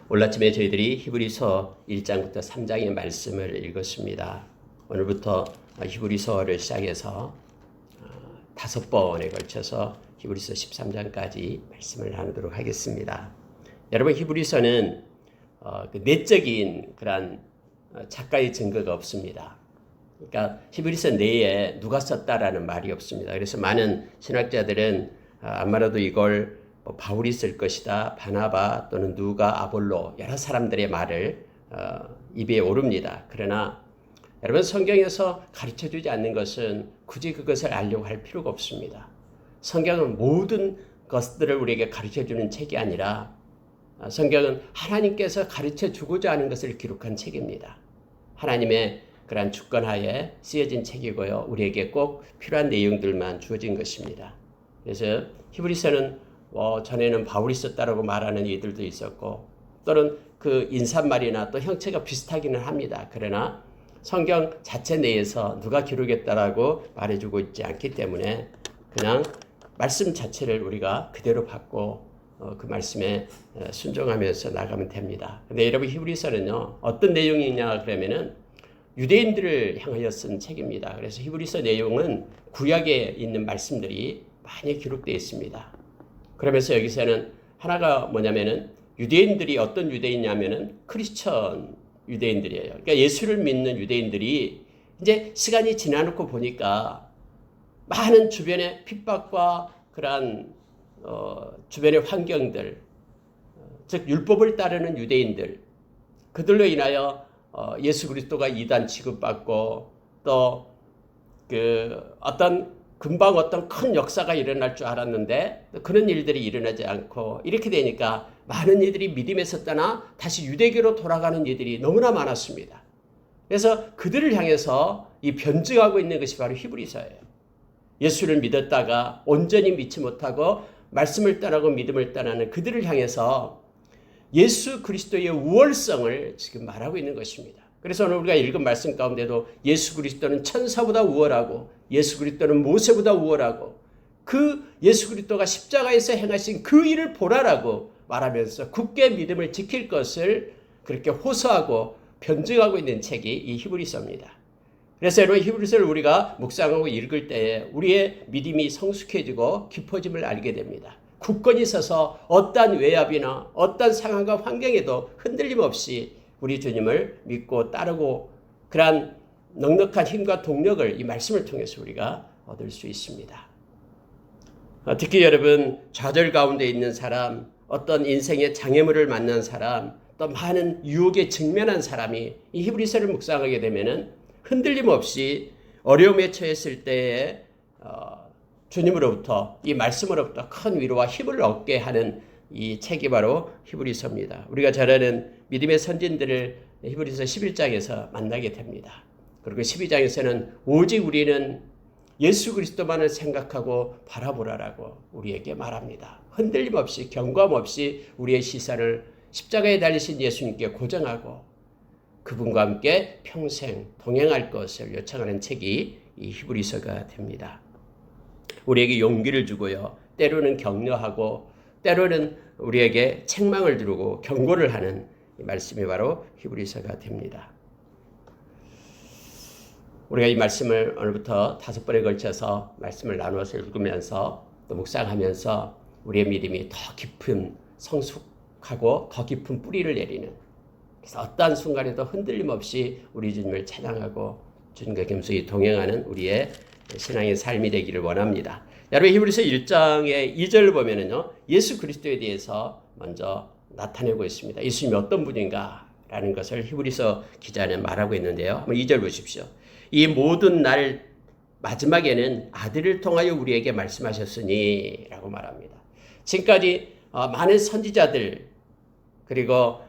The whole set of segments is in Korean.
오늘 아침에 저희들이 히브리서 1장부터 3장의 말씀을 읽었습니다. 오늘부터 히브리서를 시작해서 5번에 걸쳐서 히브리서 13장까지 말씀을 나누도록 하겠습니다. 여러분, 히브리서는 내적인 그런 작가의 증거가 없습니다. 그러니까 히브리서 내에 누가 썼다라는 말이 없습니다. 그래서 많은 신학자들은 아마도 이걸 바울이 쓸 것이다, 바나바 또는 누가, 아볼로, 여러 사람들의 말을 입에 오릅니다. 그러나 여러분, 성경에서 가르쳐주지 않는 것은 굳이 그것을 알려고 할 필요가 없습니다. 성경은 모든 것들을 우리에게 가르쳐주는 책이 아니라 성경은 하나님께서 가르쳐주고자 하는 것을 기록한 책입니다. 하나님의 그러한 주권하에 쓰여진 책이고요, 우리에게 꼭 필요한 내용들만 주어진 것입니다. 그래서 히브리서는 전에는 바울이 썼다라고 말하는 이들도 있었고, 또는 그 인사말이나 또 형체가 비슷하기는 합니다. 그러나 성경 자체 내에서 누가 기록했다라고 말해주고 있지 않기 때문에 그냥 말씀 자체를 우리가 그대로 받고 그 말씀에 순종하면서 나가면 됩니다. 근데 여러분, 히브리서는요, 어떤 내용이냐 그러면은 유대인들을 향하여 쓴 책입니다. 그래서 히브리서 내용은 구약에 있는 말씀들이 많이 기록되어 있습니다. 그러면서 여기서는 하나가 뭐냐면은 유대인들이 어떤 유대인이냐면은 크리스천 유대인들이에요. 그러니까 예수를 믿는 유대인들이 이제 시간이 지나놓고 보니까 많은 주변의 핍박과 그러한 주변의 환경들, 즉 율법을 따르는 유대인들, 그들로 인하여 예수 그리스도가 이단 취급받고 또 금방 어떤 큰 역사가 일어날 줄 알았는데 그런 일들이 일어나지 않고, 이렇게 되니까 많은 이들이 믿음에서 떠나 다시 유대교로 돌아가는 이들이 너무나 많았습니다. 그래서 그들을 향해서 이 변증하고 있는 것이 바로 히브리서예요. 예수를 믿었다가 온전히 믿지 못하고 말씀을 떠나고 믿음을 떠나는 그들을 향해서 예수 그리스도의 우월성을 지금 말하고 있는 것입니다. 그래서 오늘 우리가 읽은 말씀 가운데도 예수 그리스도는 천사보다 우월하고 예수 그리스도는 모세보다 우월하고 그 예수 그리스도가 십자가에서 행하신 그 일을 보라라고 말하면서 굳게 믿음을 지킬 것을 그렇게 호소하고 변증하고 있는 책이 이 히브리서입니다. 그래서 여러분, 히브리서를 우리가 묵상하고 읽을 때에 우리의 믿음이 성숙해지고 깊어짐을 알게 됩니다. 굳건히 서서 어떠한 외압이나 어떠한 상황과 환경에도 흔들림 없이 우리 주님을 믿고 따르고 그러한 넉넉한 힘과 동력을 이 말씀을 통해서 우리가 얻을 수 있습니다. 특히 여러분, 좌절 가운데 있는 사람, 어떤 인생의 장애물을 만난 사람, 또 많은 유혹에 직면한 사람이 이 히브리서를 묵상하게 되면은 흔들림 없이 어려움에 처했을 때에 주님으로부터, 이 말씀으로부터 큰 위로와 힘을 얻게 하는 이 책이 바로 히브리서입니다. 우리가 잘 아는 믿음의 선진들을 히브리서 11장에서 만나게 됩니다. 그리고 12장에서는 오직 우리는 예수 그리스도만을 생각하고 바라보라라고 우리에게 말합니다. 흔들림 없이 경고함 없이 우리의 시선을 십자가에 달리신 예수님께 고정하고 그분과 함께 평생 동행할 것을 요청하는 책이 이 히브리서가 됩니다. 우리에게 용기를 주고요, 때로는 격려하고 때로는 우리에게 책망을 주고 경고를 하는 이 말씀이 바로 히브리서가 됩니다. 우리가 이 말씀을 오늘부터 5번에 걸쳐서 말씀을 나누어서 읽으면서 또 묵상하면서 우리의 믿음이 더 깊은 성숙하고 더 깊은 뿌리를 내리는, 그래서 어떠한 순간에도 흔들림 없이 우리 주님을 찬양하고 주님과 겸손히 동행하는 우리의 신앙의 삶이 되기를 원합니다. 여러분, 히브리서 1장의 2절을 보면은요, 예수 그리스도에 대해서 먼저 나타내고 있습니다. 예수님이 어떤 분인가 라는 것을 히브리서 기자는 말하고 있는데요. 한번 2절 보십시오. 이 모든 날 마지막에는 아들을 통하여 우리에게 말씀하셨으니 라고 말합니다. 지금까지 많은 선지자들, 그리고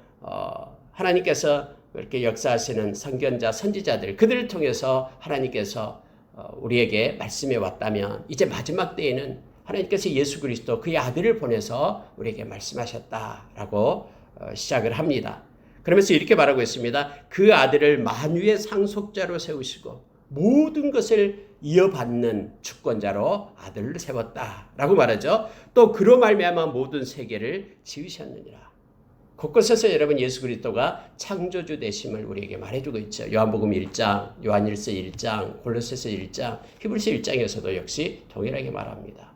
하나님께서 그렇게 역사하시는 선견자, 선지자들, 그들을 통해서 하나님께서 우리에게 말씀해 왔다면 이제 마지막 때에는 하나님께서 예수 그리스도 그의 아들을 보내서 우리에게 말씀하셨다라고 시작을 합니다. 그러면서 이렇게 말하고 있습니다. 그 아들을 만유의 상속자로 세우시고 모든 것을 이어받는 주권자로 아들을 세웠다라고 말하죠. 또 그로 말미암아 모든 세계를 지으셨느니라. 곳곳에서 여러분 예수 그리스도가 창조주 되심을 우리에게 말해주고 있죠. 요한복음 1장, 요한일서 1장, 골로새서 1장, 히브리서 1장에서도 역시 동일하게 말합니다.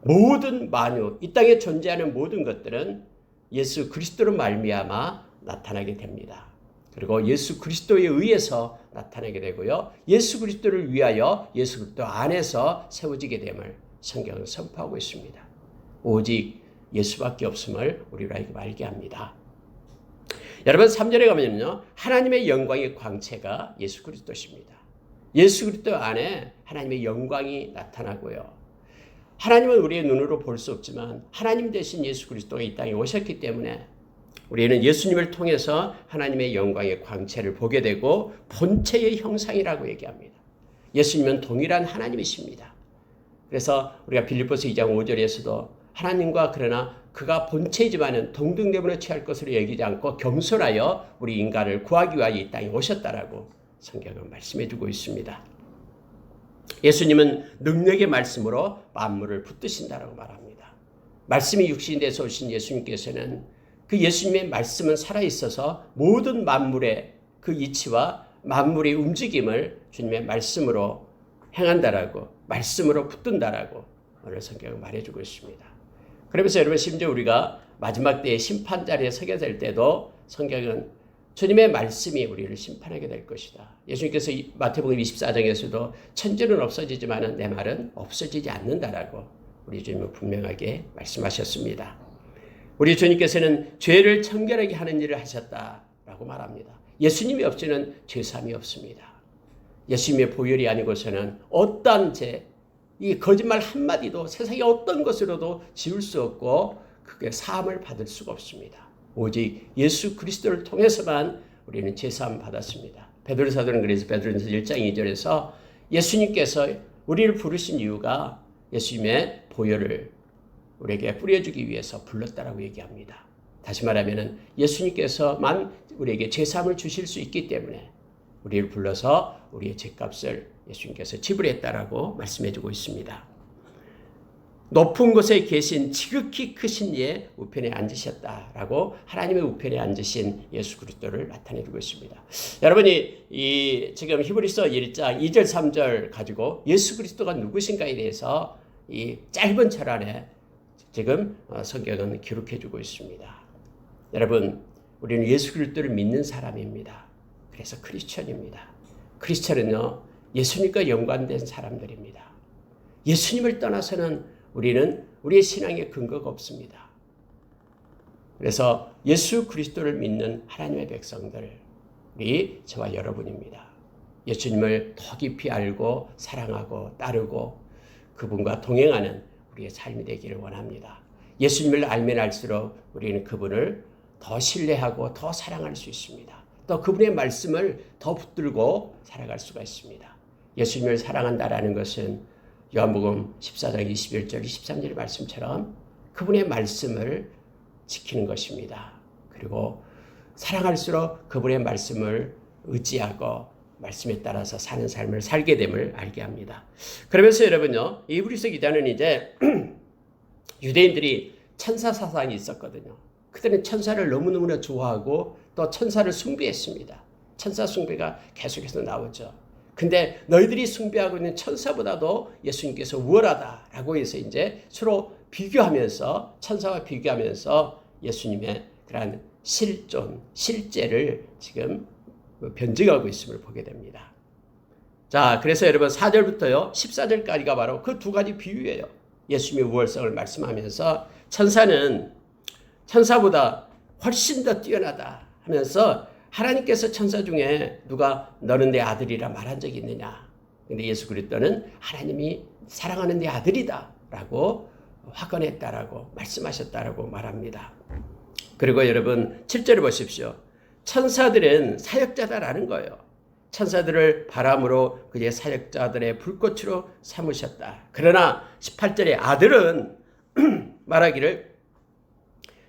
모든 만유, 이 땅에 존재하는 모든 것들은 예수 그리스도로 말미암아 나타나게 됩니다. 그리고 예수 그리스도에 의해서 나타나게 되고요. 예수 그리스도를 위하여 예수 그리스도 안에서 세워지게 됨을 성경은 선포하고 있습니다. 오직 예수밖에 없음을 우리로 하여금 알게 합니다. 여러분 3절에 가면요. 하나님의 영광의 광채가 예수 그리스도십니다. 예수 그리스도 안에 하나님의 영광이 나타나고요. 하나님은 우리의 눈으로 볼 수 없지만 하나님 대신 예수 그리스도가 이 땅에 오셨기 때문에 우리는 예수님을 통해서 하나님의 영광의 광채를 보게 되고 본체의 형상이라고 얘기합니다. 예수님은 동일한 하나님이십니다. 그래서 우리가 빌립보서 2장 5절에서도 하나님과 그러나 그가 본체이지만은 동등됨으로 취할 것으로 여기지 않고 겸손하여 우리 인간을 구하기 위하여 이 땅에 오셨다라고 성경은 말씀해 주고 있습니다. 예수님은 능력의 말씀으로 만물을 붙드신다라고 말합니다. 말씀이 육신이 돼서 오신 예수님께서는 그 예수님의 말씀은 살아있어서 모든 만물의 그 이치와 만물의 움직임을 주님의 말씀으로 행한다라고, 말씀으로 붙든다라고 오늘 성경은 말해주고 있습니다. 그러면서 여러분 심지어 우리가 마지막 때의 심판 자리에 서게 될 때도 성경은 주님의 말씀이 우리를 심판하게 될 것이다. 예수님께서 마태복음 24장에서도 천지는 없어지지만 내 말은 없어지지 않는다라고 우리 주님은 분명하게 말씀하셨습니다. 우리 주님께서는 죄를 청결하게 하는 일을 하셨다라고 말합니다. 예수님이 없이는 죄사함이 없습니다. 예수님의 보혈이 아니고서는 어떠한 죄, 이 거짓말 한마디도 세상의 어떤 것으로도 지울 수 없고 그게 사함을 받을 수가 없습니다. 오직 예수 그리스도를 통해서만 우리는 죄사함 받았습니다. 베드로 사도는 그래서 베드로전서 1장 2절에서 예수님께서 우리를 부르신 이유가 예수님의 보혈을 우리에게 뿌려주기 위해서 불렀다라고 얘기합니다. 다시 말하면 예수님께서만 우리에게 죄사함을 주실 수 있기 때문에 우리를 불러서 우리의 죄값을 예수님께서 지불했다라고 말씀해주고 있습니다. 높은 곳에 계신 지극히 크신 이의 우편에 앉으셨다라고 하나님의 우편에 앉으신 예수 그리스도를 나타내주고 있습니다. 여러분이 지금 히브리서 1장 2절 3절 가지고 예수 그리스도가 누구신가에 대해서 이 짧은 절 안에 지금 성경은 기록해주고 있습니다. 여러분 우리는 예수 그리스도를 믿는 사람입니다. 그래서 크리스천입니다. 크리스천은요 예수님과 연관된 사람들입니다. 예수님을 떠나서는 우리는 우리의 신앙에 근거가 없습니다. 그래서 예수 그리스도를 믿는 하나님의 백성들이 저와 여러분입니다. 예수님을 더 깊이 알고 사랑하고 따르고 그분과 동행하는 우리의 삶이 되기를 원합니다. 예수님을 알면 알수록 우리는 그분을 더 신뢰하고 더 사랑할 수 있습니다. 또 그분의 말씀을 더 붙들고 살아갈 수가 있습니다. 예수님을 사랑한다라는 것은 요한복음 14장 21절 23절의 말씀처럼 그분의 말씀을 지키는 것입니다. 그리고 사랑할수록 그분의 말씀을 의지하고 말씀에 따라서 사는 삶을 살게 됨을 알게 합니다. 그러면서 여러분요, 히브리서 기자는 이제 유대인들이 천사 사상이 있었거든요. 그들은 천사를 너무너무나 좋아하고 또 천사를 숭배했습니다. 천사 숭배가 계속해서 나오죠. 근데 너희들이 숭배하고 있는 천사보다도 예수님께서 우월하다라고 해서 이제 서로 비교하면서 천사와 비교하면서 예수님의 그러한 실존, 실제를 지금 변증하고 있음을 보게 됩니다. 자, 그래서 여러분 4절부터요 14절까지가 바로 그 두 가지 비유예요. 예수님의 우월성을 말씀하면서 천사는 천사보다 훨씬 더 뛰어나다 하면서 하나님께서 천사 중에 누가 너는 내 아들이라 말한 적이 있느냐. 근데 예수 그리스도는 하나님이 사랑하는 내 아들이다 라고 확언했다라고 말씀하셨다라고 말합니다. 그리고 여러분 7절을 보십시오. 천사들은 사역자다라는 거예요. 천사들을 바람으로 그의 사역자들의 불꽃으로 삼으셨다. 그러나 18절에 아들은 말하기를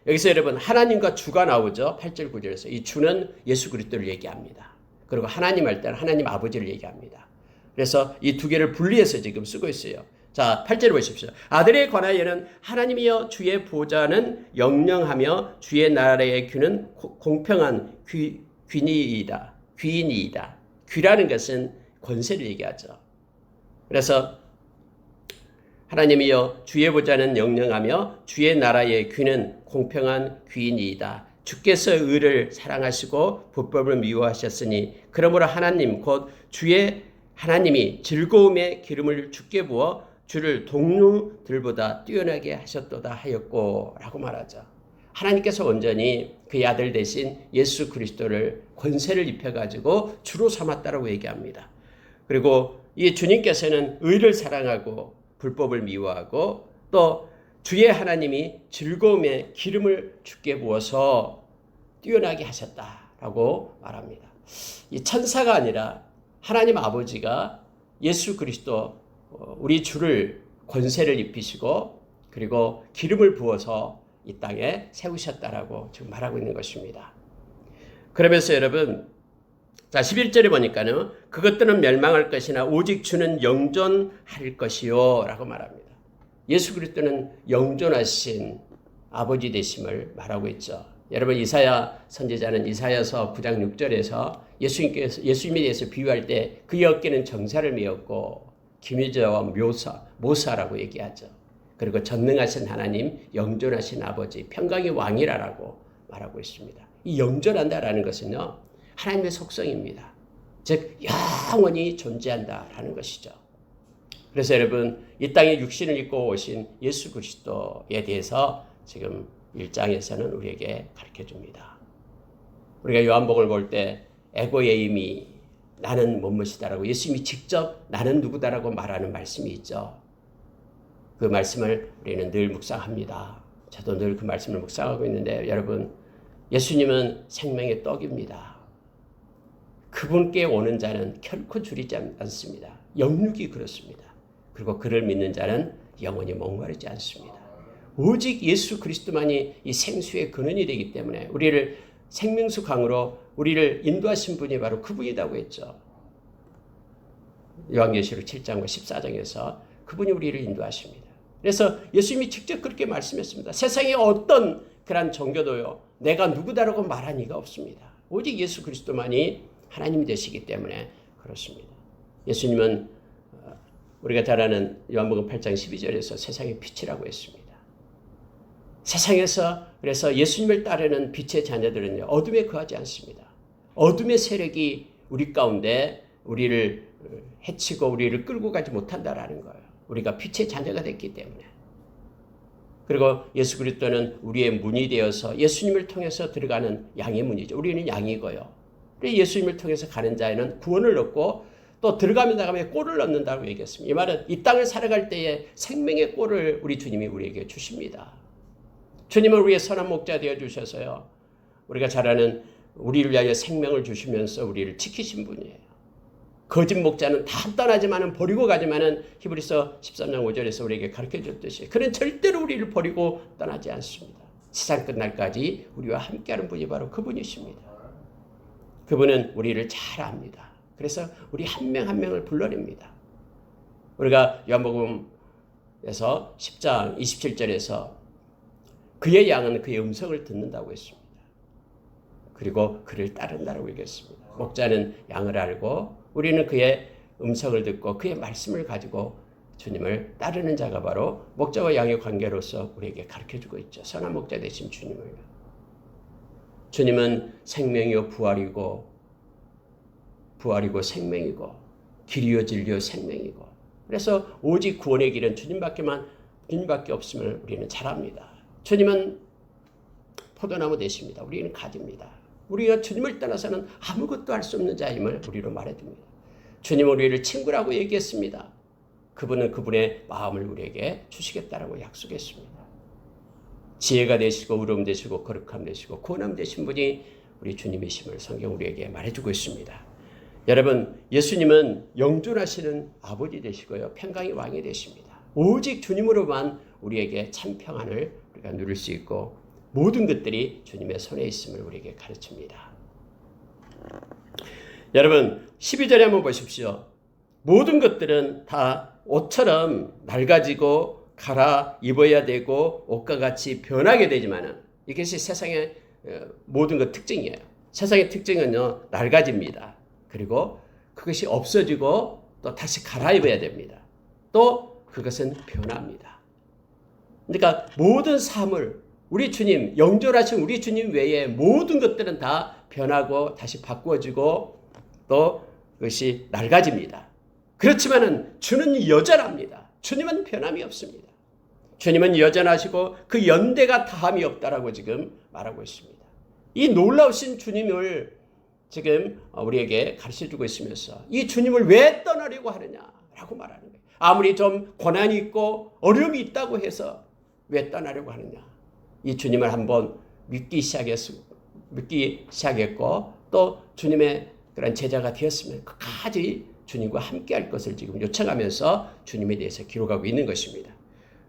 여기서 여러분 하나님과 주가 나오죠. 8절 9절에서 이 주는 예수 그리스도를 얘기합니다. 그리고 하나님 할 때는 하나님 아버지를 얘기합니다. 그래서 이 두 개를 분리해서 지금 쓰고 있어요. 자, 8절 보십시오. 아들에 관하여는 하나님이여 주의 보좌는 영영하며 주의 나라의 귀는 공평한 귀니이다. 귀니이다. 귀라는 것은 권세를 얘기하죠. 그래서 하나님이여 주의 보좌는 영영하며 주의 나라의 귀는 공평한 귀니이다. 주께서 의를 사랑하시고 불법을 미워하셨으니 그러므로 하나님 곧 주의 하나님이 즐거움의 기름을 주께 부어 주를 동료들보다 뛰어나게 하셨도다 하였고 라고 말하죠. 하나님께서 온전히 그의 아들 대신 예수 그리스도를 권세를 입혀가지고 주로 삼았다라고 얘기합니다. 그리고 이 주님께서는 의를 사랑하고 불법을 미워하고 또 주의 하나님이 즐거움의 기름을 주께 부어서 뛰어나게 하셨다라고 말합니다. 이 천사가 아니라 하나님 아버지가 예수 그리스도 우리 주를 권세를 입히시고 그리고 기름을 부어서 이 땅에 세우셨다라고 지금 말하고 있는 것입니다. 그러면서 여러분, 자 11절에 보니까는 그것들은 멸망할 것이나 오직 주는 영존할 것이요 라고 말합니다. 예수 그리스도는 영존하신 아버지 되심을 말하고 있죠. 여러분 이사야 선지자는 이사야서 9장 6절에서 예수님에 대해서 비유할 때 그의 어깨는 정사를 메었고 기미자와 모사라고 얘기하죠. 그리고 전능하신 하나님, 영존하신 아버지, 평강의 왕이라고 말하고 있습니다. 이 영존한다라는 것은요, 하나님의 속성입니다. 즉 영원히 존재한다라는 것이죠. 그래서 여러분 이 땅에 육신을 입고 오신 예수 그리스도에 대해서 지금 1장에서는 우리에게 가르쳐줍니다. 우리가 요한복음을 볼 때 에고예임이 나는 무엇이다라고 예수님이 직접 나는 누구다라고 말하는 말씀이 있죠. 그 말씀을 우리는 늘 묵상합니다. 저도 늘 그 말씀을 묵상하고 있는데 여러분 예수님은 생명의 떡입니다. 그분께 오는 자는 결코 줄이지 않습니다. 영육이 그렇습니다. 그리고 그를 믿는 자는 영원히 목마르지 않습니다. 오직 예수 그리스도만이 이 생수의 근원이 되기 때문에 우리를 생명수 강으로 우리를 인도하신 분이 바로 그분이라고 했죠. 요한계시록 7장과 14장에서 그분이 우리를 인도하십니다. 그래서 예수님이 직접 그렇게 말씀했습니다. 세상에 어떤 그런 종교도요 내가 누구다라고 말한 이가 없습니다. 오직 예수 그리스도만이 하나님이 되시기 때문에 그렇습니다. 예수님은 우리가 잘 아는 요한복음 8장 12절에서 세상의 빛이라고 했습니다. 세상에서 그래서 예수님을 따르는 빛의 자녀들은요 어둠에 거하지 않습니다. 어둠의 세력이 우리 가운데 우리를 해치고 우리를 끌고 가지 못한다라는 거예요. 우리가 빛의 자녀가 됐기 때문에. 그리고 예수 그리스도는 우리의 문이 되어서 예수님을 통해서 들어가는 양의 문이죠. 우리는 양이고요. 예수님을 통해서 가는 자에는 구원을 얻고 또 들어가면 나가면 꼴을 얻는다고 얘기했습니다. 이 말은 이 땅을 살아갈 때에 생명의 꼴을 우리 주님이 우리에게 주십니다. 주님은 우리의 선한 목자 되어 주셔서요. 우리가 잘 아는 우리를 위하여 생명을 주시면서 우리를 지키신 분이에요. 거짓 목자는 다 떠나지만은 버리고 가지만은 히브리서 13장 5절에서 우리에게 가르쳐 줬듯이 그는 절대로 우리를 버리고 떠나지 않습니다. 세상 끝날까지 우리와 함께하는 분이 바로 그분이십니다. 그분은 우리를 잘 압니다. 그래서 우리 한 명 한 명을 불러냅니다. 우리가 요한복음에서 10장 27절에서 그의 양은 그의 음성을 듣는다고 했습니다. 그리고 그를 따른다고 얘기했습니다. 목자는 양을 알고 우리는 그의 음성을 듣고 그의 말씀을 가지고 주님을 따르는 자가 바로 목자와 양의 관계로서 우리에게 가르쳐주고 있죠. 선한 목자 되신 주님을. 주님은 생명이요 부활이고 생명이고 길이요 진리요 생명이고 그래서 오직 구원의 길은 주님밖에 없음을 우리는 잘 압니다. 주님은 포도나무 되십니다. 우리는 가지입니다. 우리가 주님을 떠나서는 아무것도 할 수 없는 자임을 우리로 말해줍니다. 주님은 우리를 친구라고 얘기했습니다. 그분은 그분의 마음을 우리에게 주시겠다라고 약속했습니다. 지혜가 되시고 의로움 되시고 거룩함 되시고 구원함 되신 분이 우리 주님이심을 성경 우리에게 말해주고 있습니다. 여러분 예수님은 영존하시는 아버지 되시고요. 평강의 왕이 되십니다. 오직 주님으로만 우리에게 참 평안을 우리가 누릴 수 있고 모든 것들이 주님의 손에 있음을 우리에게 가르칩니다. 여러분 12절에 한번 보십시오. 모든 것들은 다 옷처럼 낡아지고 갈아 입어야 되고 옷과 같이 변하게 되지만은 이것이 세상의 모든 것 특징이에요. 세상의 특징은요, 낡아집니다. 그리고 그것이 없어지고 또 다시 갈아입어야 됩니다. 또 그것은 변합니다. 그러니까 모든 삶을 우리 주님, 영존하신 우리 주님 외에 모든 것들은 다 변하고 다시 바꾸어지고 또 그것이 낡아집니다. 그렇지만은 주는 여전합니다. 주님은 변함이 없습니다. 주님은 여전하시고 그 연대가 다함이 없다라고 지금 말하고 있습니다. 이 놀라우신 주님을 지금 우리에게 가르쳐주고 있으면서 이 주님을 왜 떠나려고 하느냐라고 말하는 거예요. 아무리 좀 고난이 있고 어려움이 있다고 해서 왜 떠나려고 하느냐. 이 주님을 한번 믿기 시작했고 또 주님의 그런 제자가 되었으면 끝까지 주님과 함께할 것을 지금 요청하면서 주님에 대해서 기록하고 있는 것입니다.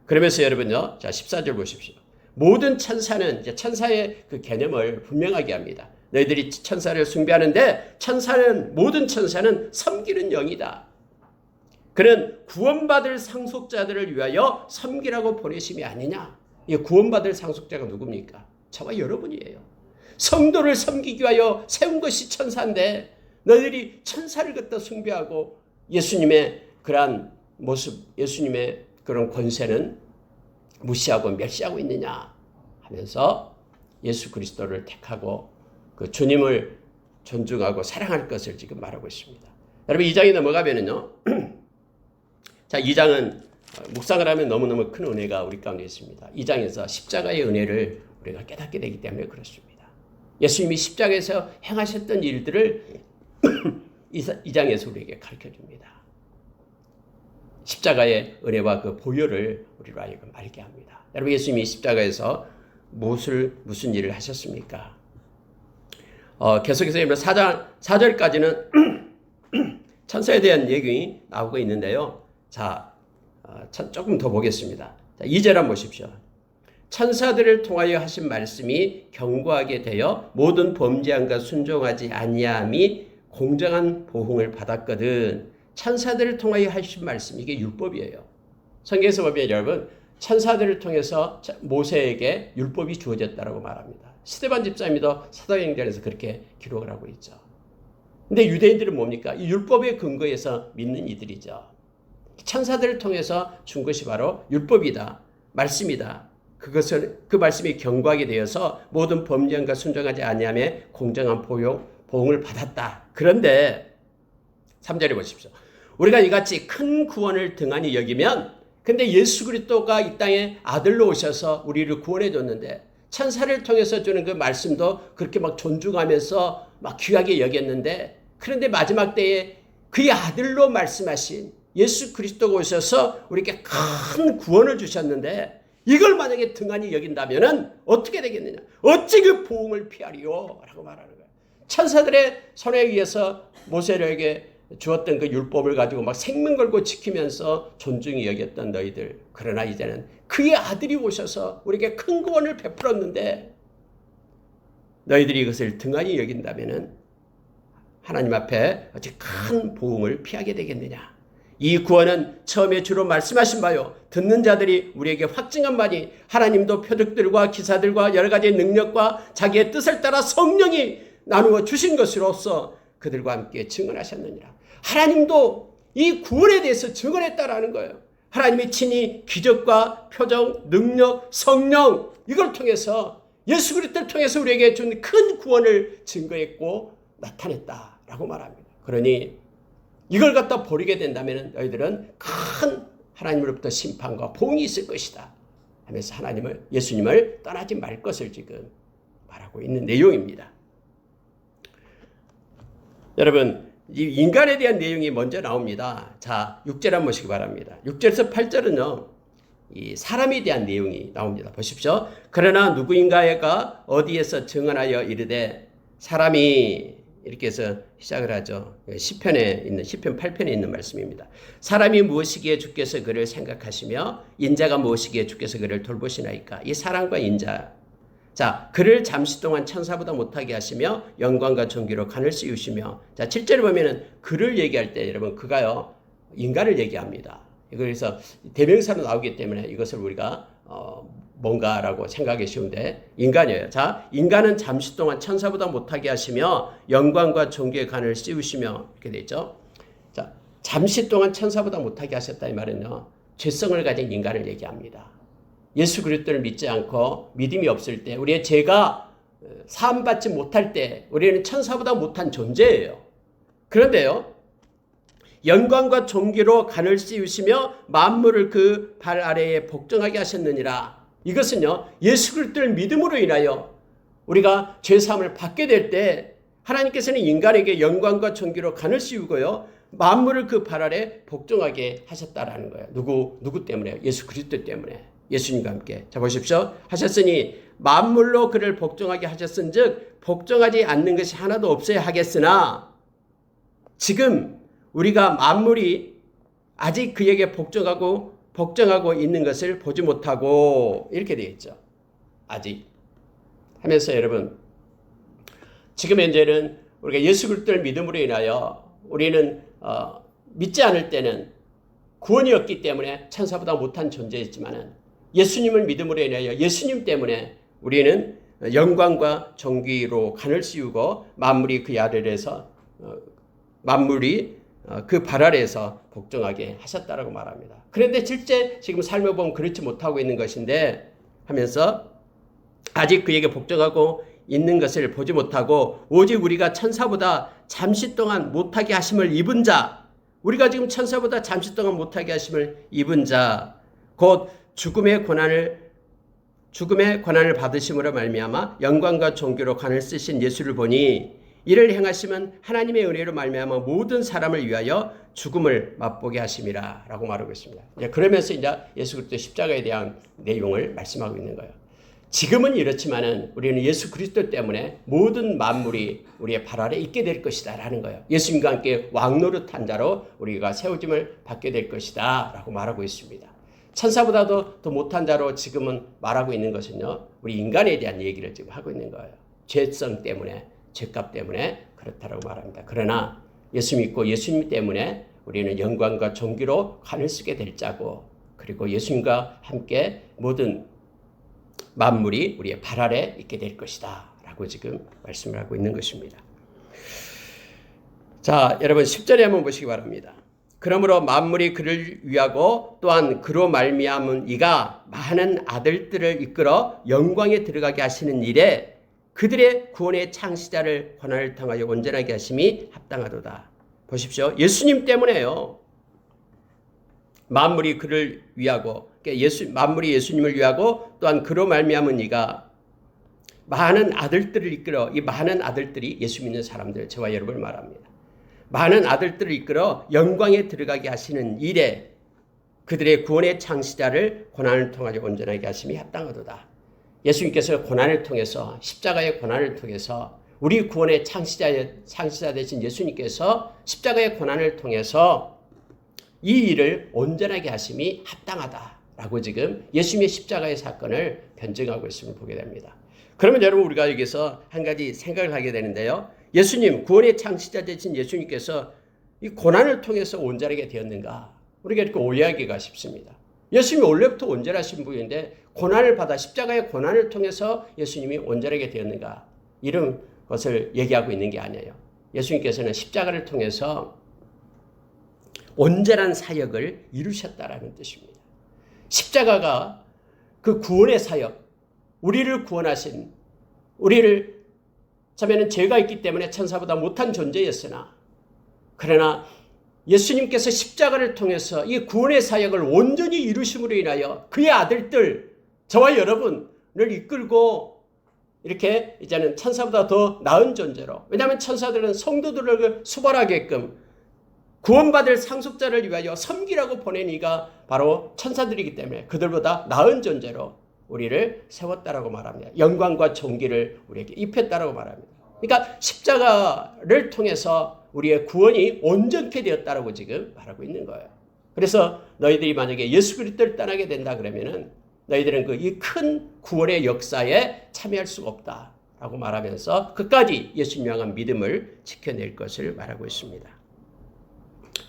그러면서 여러분요, 자 14절 보십시오. 모든 천사는 이제 천사의 그 개념을 분명하게 합니다. 너희들이 천사를 숭배하는데 모든 천사는 섬기는 영이다. 그는 구원받을 상속자들을 위하여 섬기라고 보내심이 아니냐. 이 구원받을 상속자가 누굽니까? 저와 여러분이에요. 성도를 섬기기 위하여 세운 것이 천사인데 너희들이 천사를 갖다 숭배하고 예수님의 그러한 모습, 예수님의 그런 권세는 무시하고 멸시하고 있느냐 하면서 예수 그리스도를 택하고 그 주님을 존중하고 사랑할 것을 지금 말하고 있습니다. 여러분 2장에 넘어가면은요. 자, 2장은 묵상을 하면 너무너무 큰 은혜가 우리 가운데 있습니다. 2장에서 십자가의 은혜를 우리가 깨닫게 되기 때문에 그렇습니다. 예수님이 십자가에서 행하셨던 일들을 2장에서 우리에게 가르쳐줍니다. 십자가의 은혜와 그 보혈을 우리로 하여금 알게 합니다. 여러분 예수님이 십자가에서 무슨 일을 하셨습니까? 계속해서 4절까지는 천사에 대한 얘기 나오고 있는데요. 자, 조금 더 보겠습니다. 자, 2절 한번 보십시오. 천사들을 통하여 하신 말씀이 견고하게 되어 모든 범죄함과 순종하지 아니함이 공정한 보응을 받았거든. 천사들을 통하여 하신 말씀, 이게 율법이에요. 성경에서 보면 여러분 천사들을 통해서 모세에게 율법이 주어졌다고 말합니다. 스데반 집사님도 사도행전에서 그렇게 기록을 하고 있죠. 근데 유대인들은 뭡니까? 이 율법의 근거에서 믿는 이들이죠. 천사들을 통해서 준 것이 바로 율법이다. 말씀이다. 그 말씀이 견고하게 되어서 모든 범죄함과 순종하지 아니함에 공정한 보응을 받았다. 그런데 3절에 보십시오. 우리가 이같이 큰 구원을 등한히 여기면 근데 예수 그리스도가 이 땅에 아들로 오셔서 우리를 구원해 줬는데 천사를 통해서 주는 그 말씀도 그렇게 막 존중하면서 막 귀하게 여겼는데 그런데 마지막 때에 그의 아들로 말씀하신 예수 그리스도가 오셔서 우리에게 큰 구원을 주셨는데 이걸 만약에 등한히 여긴다면 어떻게 되겠느냐. 어찌 그 보응을 피하리요 라고 말하는 거예요. 천사들의 손에 의해서 모세에게 주었던 그 율법을 가지고 막 생명 걸고 지키면서 존중히 여겼던 너희들. 그러나 이제는 그의 아들이 오셔서 우리에게 큰 구원을 베풀었는데 너희들이 이것을 등한히 여긴다면 하나님 앞에 어찌 큰 보응을 피하게 되겠느냐. 이 구원은 처음에 주로 말씀하신 바요. 듣는 자들이 우리에게 확증한 바니 하나님도 표적들과 기사들과 여러 가지 능력과 자기의 뜻을 따라 성령이 나누어 주신 것으로서 그들과 함께 증언하셨느니라. 하나님도 이 구원에 대해서 증언했다라는 거예요. 하나님이 친히 기적과 표적, 능력, 성령 이걸 통해서 예수 그리스도를 통해서 우리에게 준 큰 구원을 증거했고 나타냈다라고 말합니다. 그러니 이걸 갖다 버리게 된다면 너희들은 큰 하나님으로부터 심판과 보응이 있을 것이다 하면서 예수님을 떠나지 말 것을 지금 말하고 있는 내용입니다. 여러분 이 인간에 대한 내용이 먼저 나옵니다. 자 6절 한번 보시기 바랍니다. 6절에서 8절은요. 이 사람에 대한 내용이 나옵니다. 보십시오. 그러나 누구인가가 어디에서 증언하여 이르되 사람이 이렇게 해서 시작을 하죠. 시편에 있는 시편 8편에 있는 말씀입니다. 사람이 무엇이기에 주께서 그를 생각하시며 인자가 무엇이기에 주께서 그를 돌보시나이까. 이 사람과 인자. 자, 그를 잠시 동안 천사보다 못하게 하시며 영광과 존귀로 간을 씌우시며. 자, 7절에 보면은 그를 얘기할 때 여러분 그가요. 인간을 얘기합니다. 그래서 대명사로 나오기 때문에 이것을 우리가 뭔가라고 생각하기 쉬운데 인간이에요. 자, 인간은 잠시 동안 천사보다 못하게 하시며 영광과 존귀의 관을 씌우시며 이렇게 되어 있죠. 자, 잠시 동안 천사보다 못하게 하셨다 이 말은요. 죄성을 가진 인간을 얘기합니다. 예수 그리스도를 믿지 않고 믿음이 없을 때 우리의 죄가 사함받지 못할 때 우리는 천사보다 못한 존재예요. 그런데요. 영광과 존귀로 관을 씌우시며 만물을 그 발 아래에 복종하게 하셨느니라. 이것은요. 예수 그리스도를 믿음으로 인하여 우리가 죄사함을 받게 될 때 하나님께서는 인간에게 영광과 존귀로 관을 씌우고요. 만물을 그 발 아래 복종하게 하셨다라는 거예요. 누구 때문에요? 예수 그리스도 때문에. 예수님과 함께. 자 보십시오. 하셨으니 만물로 그를 복종하게 하셨은즉 복종하지 않는 것이 하나도 없어야 하겠으나 지금 우리가 만물이 아직 그에게 복종하고 있는 것을 보지 못하고 이렇게 되어 있죠. 아직 하면서 여러분 지금 현재는 우리가 예수 그리스도를 믿음으로 인하여 우리는 믿지 않을 때는 구원이 없기 때문에 천사보다 못한 존재였지만은 예수님을 믿음으로 인하여 예수님 때문에 우리는 영광과 존귀로 관을 씌우고 만물이 그 아래에서 만물이 그 발 아래에서 복종하게 하셨다라고 말합니다. 그런데 실제 지금 삶을 보면 그렇지 못하고 있는 것인데 하면서 아직 그에게 복종하고 있는 것을 보지 못하고 오직 우리가 천사보다 잠시 동안 못하게 하심을 입은 자 우리가 지금 천사보다 잠시 동안 못하게 하심을 입은 자 곧 죽음의 고난을 받으심으로 말미암아 영광과 존귀로 관을 쓰신 예수를 보니 이를 행하시면 하나님의 은혜로 말미암아 모든 사람을 위하여 죽음을 맛보게 하심이라 라고 말하고 있습니다. 그러면서 이제 예수 그리스도 십자가에 대한 내용을 말씀하고 있는 거예요. 지금은 이렇지만은 우리는 예수 그리스도 때문에 모든 만물이 우리의 발 아래 있게 될 것이다 라는 거예요. 예수님과 함께 왕노릇한 자로 우리가 세워짐을 받게 될 것이다 라고 말하고 있습니다. 천사보다도 더 못한 자로 지금은 말하고 있는 것은요. 우리 인간에 대한 얘기를 지금 하고 있는 거예요. 죄성 때문에 죄값 때문에 그렇다라고 말합니다. 그러나 예수 믿고 예수님 때문에 우리는 영광과 존귀로 관을 쓰게 될 자고 그리고 예수님과 함께 모든 만물이 우리의 발 아래 있게 될 것이다 라고 지금 말씀을 하고 있는 것입니다. 자, 여러분 10절에 한번 보시기 바랍니다. 그러므로 만물이 그를 위하고 또한 그로 말미암은 이가 많은 아들들을 이끌어 영광에 들어가게 하시는 일에 그들의 구원의 창시자를 고난을 통하여 온전하게 하심이 합당하도다. 보십시오. 예수님 때문에요. 만물이 그를 위하고 만물이 예수님을 위하고 또한 그로 말미암은 이가 많은 아들들을 이끌어 이 많은 아들들이 예수 믿는 사람들 저와 여러분을 말합니다. 많은 아들들을 이끌어 영광에 들어가게 하시는 일에 그들의 구원의 창시자를 고난을 통하여 온전하게 하심이 합당하도다. 예수님께서 고난을 통해서 십자가의 고난을 통해서 우리 구원의 창시자 되신 예수님께서 십자가의 고난을 통해서 이 일을 온전하게 하심이 합당하다라고 지금 예수님의 십자가의 사건을 변증하고 있음을 보게 됩니다. 그러면 여러분 우리가 여기서 한 가지 생각을 하게 되는데요. 예수님 구원의 창시자 되신 예수님께서 이 고난을 통해서 온전하게 되었는가? 우리가 이렇게 오해하기가 쉽습니다. 예수님이 원래부터 온전하신 분인데 고난을 받아 십자가의 고난을 통해서 예수님이 온전하게 되었는가? 이런 것을 얘기하고 있는 게 아니에요. 예수님께서는 십자가를 통해서 온전한 사역을 이루셨다라는 뜻입니다. 십자가가 그 구원의 사역, 우리를 구원하신 우리를 처음에는 죄가 있기 때문에 천사보다 못한 존재였으나 그러나 예수님께서 십자가를 통해서 이 구원의 사역을 온전히 이루심으로 인하여 그의 아들들 저와 여러분을 이끌고 이렇게 이제는 천사보다 더 나은 존재로 왜냐하면 천사들은 성도들을 수발하게끔 구원받을 상속자를 위하여 섬기라고 보낸 이가 바로 천사들이기 때문에 그들보다 나은 존재로 우리를 세웠다라고 말합니다. 영광과 존귀를 우리에게 입혔다라고 말합니다. 그러니까 십자가를 통해서 우리의 구원이 온전케 되었다라고 지금 말하고 있는 거예요. 그래서 너희들이 만약에 예수 그리스도를 떠나게 된다 그러면은 너희들은 그 이 큰 구원의 역사에 참여할 수가 없다라고 말하면서 끝까지 예수님 향한 믿음을 지켜낼 것을 말하고 있습니다.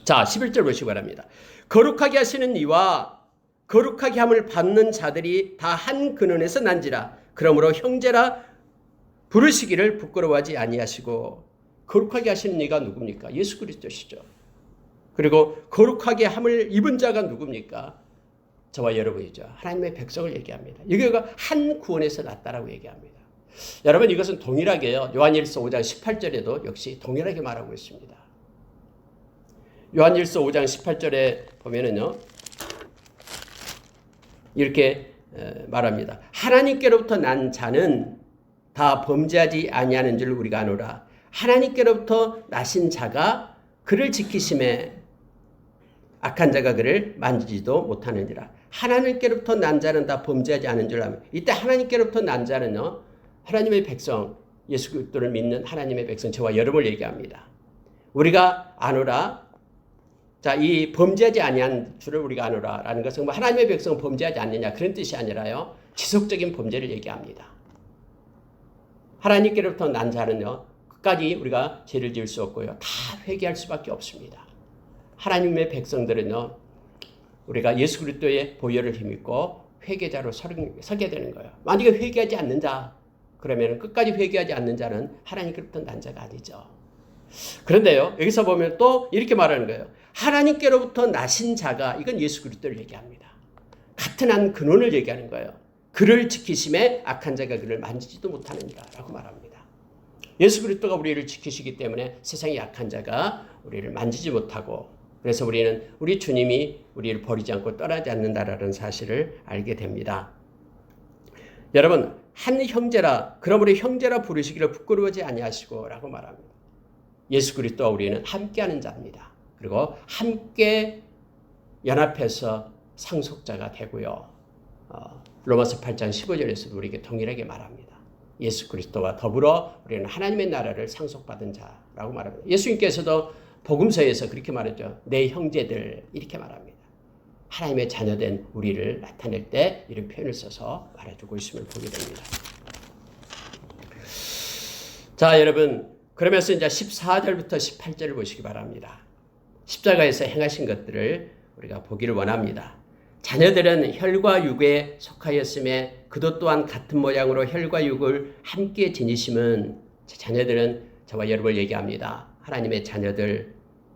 자, 11절 보시기 바랍니다. 거룩하게 하시는 이와 거룩하게 함을 받는 자들이 다 한 근원에서 난지라. 그러므로 형제라 부르시기를 부끄러워하지 아니하시고. 거룩하게 하시는 이가 누굽니까? 예수 그리스도시죠. 그리고 거룩하게 함을 입은 자가 누굽니까? 저와 여러분이죠. 하나님의 백성을 얘기합니다. 여기가 한 구원에서 났다라고 얘기합니다. 여러분, 이것은 동일하게요. 요한일서 5장 18절에도 역시 동일하게 말하고 있습니다. 요한일서 5장 18절에 보면은요, 이렇게 말합니다. 하나님께로부터 난 자는 다 범죄하지 아니하는 줄 우리가 아노라. 하나님께로부터 나신 자가 그를 지키심에 악한 자가 그를 만지지도 못하느니라. 하나님께로부터 난 자는 다 범죄하지 않은 줄 아며. 이때 하나님께로부터 난 자는요, 하나님의 백성, 예수 그리스도를 믿는 하나님의 백성, 저와 여러분을 얘기합니다. 우리가 아노라. 자, 이 범죄하지 아니한 줄을 우리가 아노라라는 것은 뭐 하나님의 백성은 범죄하지 않느냐 그런 뜻이 아니라요, 지속적인 범죄를 얘기합니다. 하나님께로부터 난 자는요, 끝까지 우리가 죄를 지을 수 없고요, 다 회개할 수밖에 없습니다. 하나님의 백성들은요, 우리가 예수 그리스도의 보혈을 힘입고 회개자로 서게 되는 거예요. 만약에 회개하지 않는 자, 그러면 끝까지 회개하지 않는 자는 하나님께로부터 난 자가 아니죠. 그런데요, 여기서 보면 또 이렇게 말하는 거예요. 하나님께로부터 나신 자가, 이건 예수 그리스도를 얘기합니다. 같은 한 근원을 얘기하는 거예요. 그를 지키심에 악한 자가 그를 만지지도 못하느니라 라고 말합니다. 예수 그리스도가 우리를 지키시기 때문에 세상의 악한 자가 우리를 만지지 못하고, 그래서 우리는 우리 주님이 우리를 버리지 않고 떠나지 않는다라는 사실을 알게 됩니다. 여러분, 한 형제라, 그러므로 형제라 부르시기를 부끄러워하지 아니하시고 라고 말합니다. 예수 그리스도와 우리는 함께하는 자입니다. 그리고 함께 연합해서 상속자가 되고요. 로마서 8장 15절에서도 우리에게 동일하게 말합니다. 예수 그리스도와 더불어 우리는 하나님의 나라를 상속받은 자라고 말합니다. 예수님께서도 복음서에서 그렇게 말했죠. 내 형제들, 이렇게 말합니다. 하나님의 자녀된 우리를 나타낼 때 이런 표현을 써서 말해주고 있음을 보게 됩니다. 자, 여러분, 그러면서 이제 14절부터 18절을 보시기 바랍니다. 십자가에서 행하신 것들을 우리가 보기를 원합니다. 자녀들은 혈과 육에 속하였음에 그도 또한 같은 모양으로 혈과 육을 함께 지니심은, 자녀들은 저와 여러분을 얘기합니다. 하나님의 자녀들,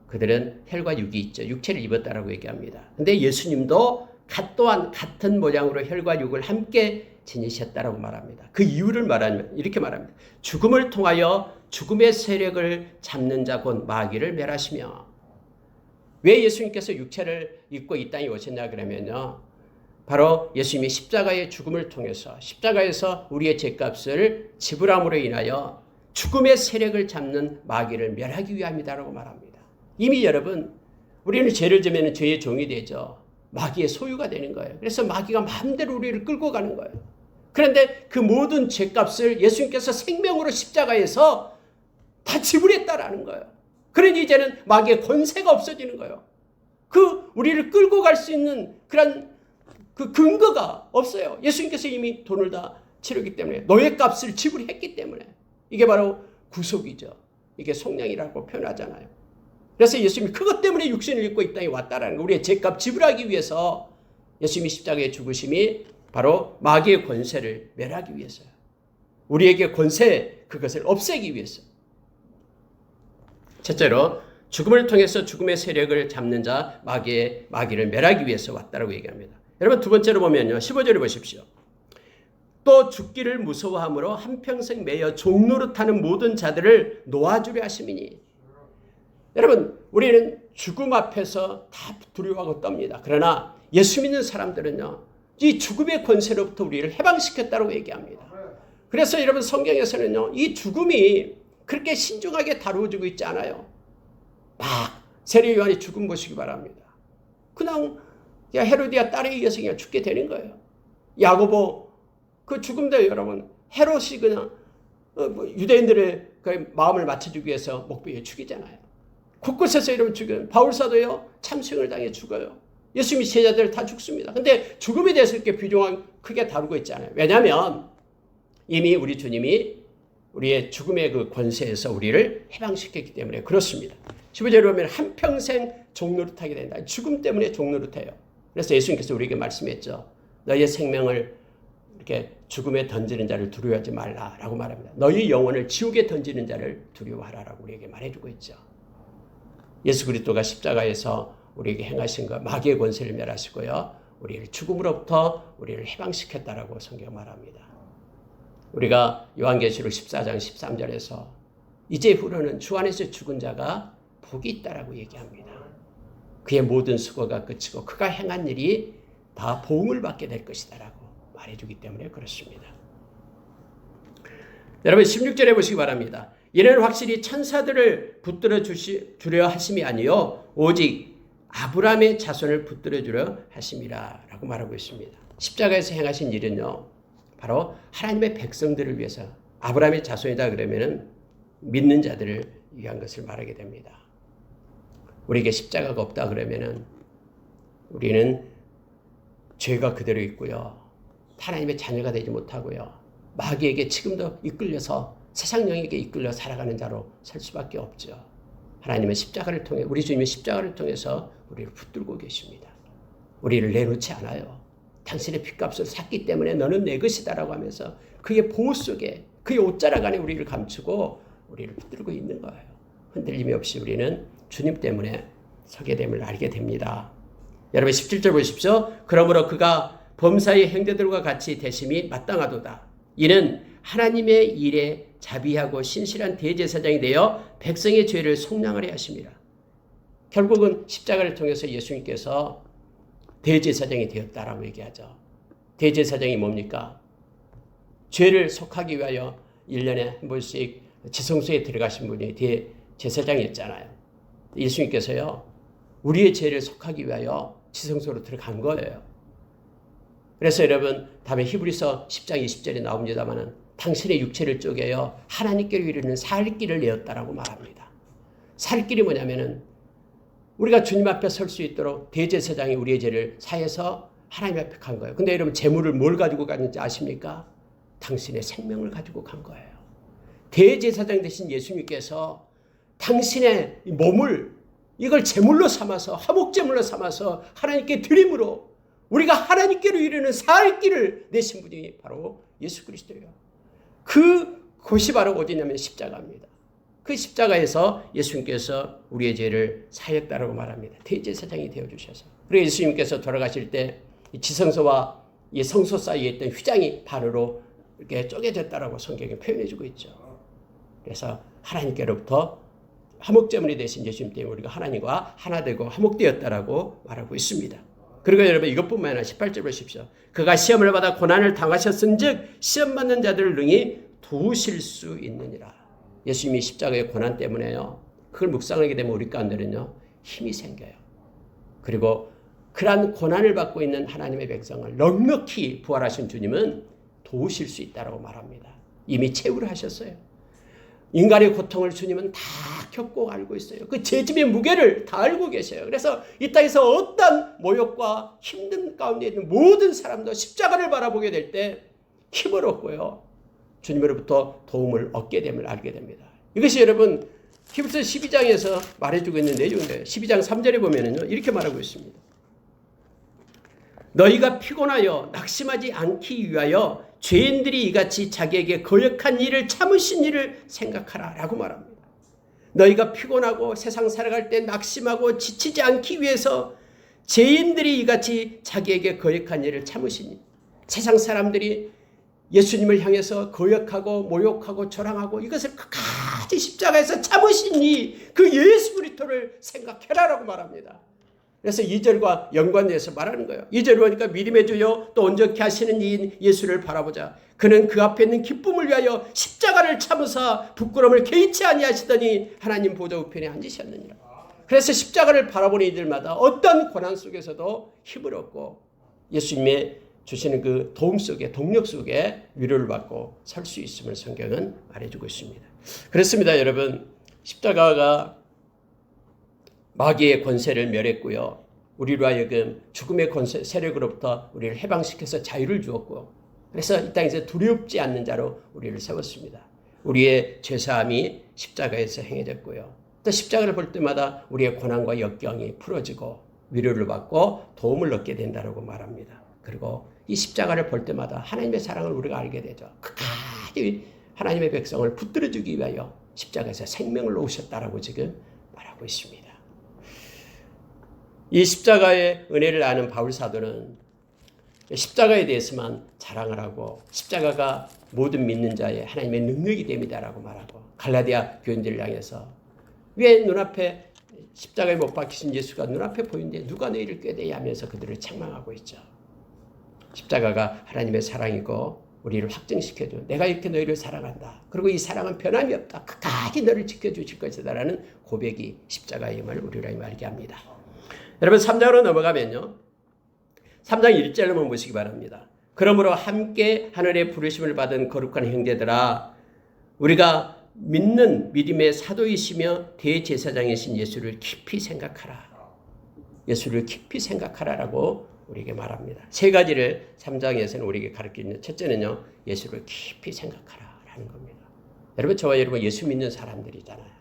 그들은 혈과 육이 있죠. 육체를 입었다라고 얘기합니다. 근데 예수님도 또한 같은 모양으로 혈과 육을 함께 지니셨다라고 말합니다. 그 이유를 말하면 이렇게 말합니다. 죽음을 통하여 죽음의 세력을 잡는 자 곧 마귀를 멸하시며. 왜 예수님께서 육체를 입고 이 땅에 오셨냐 그러면요, 바로 예수님이 십자가의 죽음을 통해서, 십자가에서 우리의 죄값을 지불함으로 인하여 죽음의 세력을 잡는 마귀를 멸하기 위함이다라고 말합니다. 이미 여러분, 우리는 죄를 지으면 죄의 종이 되죠. 마귀의 소유가 되는 거예요. 그래서 마귀가 마음대로 우리를 끌고 가는 거예요. 그런데 그 모든 죄값을 예수님께서 생명으로 십자가에서 다 지불했다라는 거예요. 그러니 이제는 마귀의 권세가 없어지는 거예요. 우리를 끌고 갈 수 있는 그런 그 근거가 없어요. 예수님께서 이미 돈을 다 치르기 때문에, 노예 값을 지불했기 때문에. 이게 바로 구속이죠. 이게 속량이라고 표현하잖아요. 그래서 예수님이 그것 때문에 육신을 입고 이 땅에 왔다라는 거, 우리의 죄값 지불하기 위해서 예수님이 십자가에 죽으심이 바로 마귀의 권세를 멸하기 위해서요. 우리에게 권세, 그것을 없애기 위해서. 첫째로 죽음을 통해서 죽음의 세력을 잡는 자 마귀를 멸하기 위해서 왔다라고 얘기합니다. 여러분, 두 번째로 보면요, 15절을 보십시오. 또 죽기를 무서워함으로 한평생 매여 종노릇하는 모든 자들을 놓아주려 하심이니. 여러분, 우리는 죽음 앞에서 다 두려워하고 떱니다. 그러나 예수 믿는 사람들은요, 이 죽음의 권세로부터 우리를 해방시켰다고 얘기합니다. 그래서 여러분, 성경에서는요, 이 죽음이 그렇게 신중하게 다루어지고 있지 않아요. 막 세례 요한이 죽음 보시기 바랍니다. 그냥 헤로디아 딸에 의해서 그냥 죽게 되는 거예요. 야고보 그 죽음도 여러분, 헤롯이 그냥 유대인들의 그 마음을 맞춰주기 위해서 목베어 죽이잖아요. 곳곳에서 여러분 죽여요. 바울사도요, 참수형을 당해 죽어요. 예수님이 제자들 다 죽습니다. 근데 죽음에 대해서 이렇게 비중하게 크게 다루고 있지 않아요. 왜냐하면 이미 우리 주님이 우리의 죽음의 그 권세에서 우리를 해방시켰기 때문에 그렇습니다. 15절에 보면 한평생 종노릇하게 된다. 죽음 때문에 종노릇해요. 그래서 예수님께서 우리에게 말씀했죠. 너희의 생명을 이렇게 죽음에 던지는 자를 두려워하지 말라라고 말합니다. 너희 영혼을 지옥에 던지는 자를 두려워하라라고 우리에게 말해주고 있죠. 예수 그리스도가 십자가에서 우리에게 행하신 것, 마귀의 권세를 멸하시고요. 우리를 죽음으로부터 우리를 해방시켰다라고 성경 말합니다. 우리가 요한계시록 14장 13절에서 이제후로는 주 안에서 죽은 자가 복이 있다라고 얘기합니다. 그의 모든 수고가 그치고 그가 행한 일이 다 보응을 받게 될 것이다라고 말해주기 때문에 그렇습니다. 여러분 16절에 보시기 바랍니다. 이는 확실히 천사들을 붙들어 주려 하심이 아니요 오직 아브라함의 자손을 붙들어 주려 하심이라 라고 말하고 있습니다. 십자가에서 행하신 일은요 바로 하나님의 백성들을 위해서 아브라함의 자손이다 그러면은 믿는 자들을 위한 것을 말하게 됩니다. 우리에게 십자가가 없다 그러면은 우리는 죄가 그대로 있고요. 하나님의 자녀가 되지 못하고요. 마귀에게 지금도 이끌려서 세상 영에게 이끌려 살아가는 자로 살 수밖에 없죠. 하나님은 십자가를 통해 우리 주님의 십자가를 통해서 우리를 붙들고 계십니다. 우리를 내놓지 않아요. 당신의 핏값을 샀기 때문에 너는 내 것이다라고 하면서 그의 보호 속에 그의 옷자락 안에 우리를 감추고 우리를 붙들고 있는 거예요. 흔들림이 없이 우리는 주님 때문에 서게 됨을 알게 됩니다. 여러분 17절 보십시오. 그러므로 그가 범사의 형제들과 같이 대심이 마땅하도다. 이는 하나님의 일에 자비하고 신실한 대제사장이 되어 백성의 죄를 속량하려 하심이라. 결국은 십자가를 통해서 예수님께서 대제사장이 되었다라고 얘기하죠. 대제사장이 뭡니까? 죄를 속하기 위하여 1년에 한 번씩 지성소에 들어가신 분이 대제사장이었잖아요. 예수님께서요. 우리의 죄를 속하기 위하여 지성소로 들어간 거예요. 그래서 여러분 다음에 히브리서 10장 20절에 나옵니다마는 당신의 육체를 쪼개어 하나님께로 이르는 살 길을 내었다라고 말합니다. 살 길이 뭐냐면은 우리가 주님 앞에 설 수 있도록 대제사장이 우리의 죄를 사해서 하나님 앞에 간 거예요. 근데 여러분 재물을 뭘 가지고 갔는지 아십니까? 당신의 생명을 가지고 간 거예요. 대제사장 되신 예수님께서 당신의 몸을 이걸 제물로 삼아서 화목제물로 삼아서 하나님께 드림으로 우리가 하나님께로 이르는 살 길을 내신 분이 바로 예수 그리스도예요. 그 곳이 바로 어디냐면 십자가입니다. 그 십자가에서 예수님께서 우리의 죄를 사했다라고 말합니다. 대제사장이 되어주셔서. 그리고 예수님께서 돌아가실 때 지성소와 이 성소 사이에 있던 휘장이 발으로 이렇게 쪼개졌다라고 성경에 표현해주고 있죠. 그래서 하나님께로부터 화목제물이 되신 예수님 때문에 우리가 하나님과 하나 되고 화목되었다라고 말하고 있습니다. 그리고 여러분 이것뿐만 아니라 18절 보십시오. 그가 시험을 받아 고난을 당하셨은즉 시험 받는 자들을 능히 도우실 수 있느니라. 예수님이 십자가의 고난 때문에요. 그걸 묵상하게 되면 우리 가운데는요. 힘이 생겨요. 그리고 그러한 고난을 받고 있는 하나님의 백성을 넉넉히 부활하신 주님은 도우실 수 있다고 말합니다. 이미 채우를 하셨어요. 인간의 고통을 주님은 다 겪고 알고 있어요. 그 죄짐의 무게를 다 알고 계셔요. 그래서 이 땅에서 어떤 모욕과 힘든 가운데 있는 모든 사람도 십자가를 바라보게 될 때 힘을 얻고요. 주님으로부터 도움을 얻게 됨을 알게 됩니다. 이것이 여러분 히브리서 12장에서 말해주고 있는 내용인데요. 12장 3절에 보면은요. 이렇게 말하고 있습니다. 너희가 피곤하여 낙심하지 않기 위하여 죄인들이 이같이 자기에게 거역한 일을 참으신 일을 생각하라 라고 말합니다. 너희가 피곤하고 세상 살아갈 때 낙심하고 지치지 않기 위해서 죄인들이 이같이 자기에게 거역한 일을 참으신 일. 세상 사람들이 예수님을 향해서 거역하고 모욕하고 조랑하고 이것을 끝까지 십자가에서 참으신 그 예수 그리스도를 생각해라라고 말합니다. 그래서 2절과 연관돼서 말하는 거예요. 2절 보니까 미림의 주여 또 온전케 하시는 이인 예수를 바라보자. 그는 그 앞에 있는 기쁨을 위하여 십자가를 참으사 부끄러움을 개의치 아니하시더니 하나님 보좌 우편에 앉으셨느니라. 그래서 십자가를 바라보는 이들마다 어떤 고난 속에서도 힘을 얻고 예수님의 주시는 그 도움 속에 동력 속에 위로를 받고 설 수 있음을 성경은 말해주고 있습니다. 그렇습니다. 여러분 십자가가 마귀의 권세를 멸했고요. 우리로 하여금 죽음의 권세 세력으로부터 우리를 해방시켜서 자유를 주었고 그래서 이 땅에서 두렵지 않는 자로 우리를 세웠습니다. 우리의 죄사함이 십자가에서 행해졌고요. 또 십자가를 볼 때마다 우리의 고난과 역경이 풀어지고 위로를 받고 도움을 얻게 된다고 말합니다. 그리고 이 십자가를 볼 때마다 하나님의 사랑을 우리가 알게 되죠. 끝까지 하나님의 백성을 붙들어주기 위하여 십자가에서 생명을 놓으셨다라고 지금 말하고 있습니다. 이 십자가의 은혜를 아는 바울 사도는 십자가에 대해서만 자랑을 하고 십자가가 모든 믿는 자의 하나님의 능력이 됩니다라고 말하고 갈라디아 교인들을 향해서 왜 눈앞에 십자가에 못 박히신 예수가 눈앞에 보이는데 누가 너희를 꾀되게 하면서 그들을 책망하고 있죠. 십자가가 하나님의 사랑이고 우리를 확증시켜줘. 내가 이렇게 너희를 사랑한다. 그리고 이 사랑은 변함이 없다. 끝까지 너를 지켜주실 것이다 라는 고백이 십자가의 힘을 우리를 알게 합니다. 여러분 3장으로 넘어가면요. 3장 1절로 한번 보시기 바랍니다. 그러므로 함께 하늘의 부르심을 받은 거룩한 형제들아 우리가 믿는 믿음의 사도이시며 대제사장이신 예수를 깊이 생각하라. 예수를 깊이 생각하라라고 우리에게 말합니다. 세 가지를 3장에서는 우리에게 가르치는 첫째는요. 예수를 깊이 생각하라라는 겁니다. 여러분 저와 여러분 예수 믿는 사람들이잖아요.